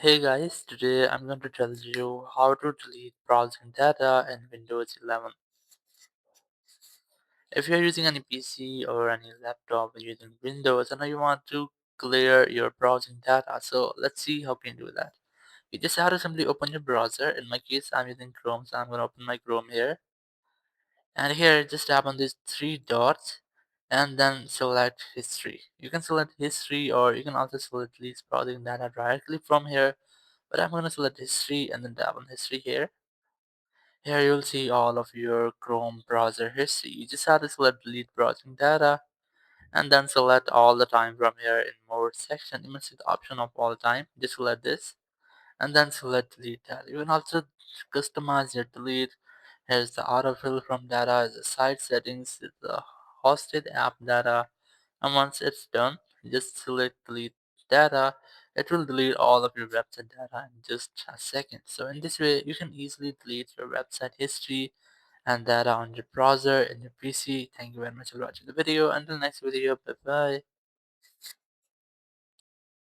Hey guys, today I'm going to tell you how to delete browsing data in Windows 11. If you're using any PC or any laptop using Windows and you want to clear your browsing data, so let's see how can you do that. You just have to simply open your browser. In my case, I'm using Chrome, so I'm going to open my Chrome here. And here, just tap on these three dots and then select history. You can select history or you can also select delete browsing data directly from here. But I'm going to select history and then tap on history here. Here you'll see all of your Chrome browser history. You just have to select delete browsing data and then select all the time from here in more section. You must see the option of all time. Just select this and then select delete data. You can also customize your delete. Here's the autofill from data, the site settings, the hosted app data, and once it's done, just select delete data. It will delete all of your website data in just a second. So in this way, you can easily delete your website history and data on your browser and your PC. Thank you very much for watching the video. Until next video, bye bye.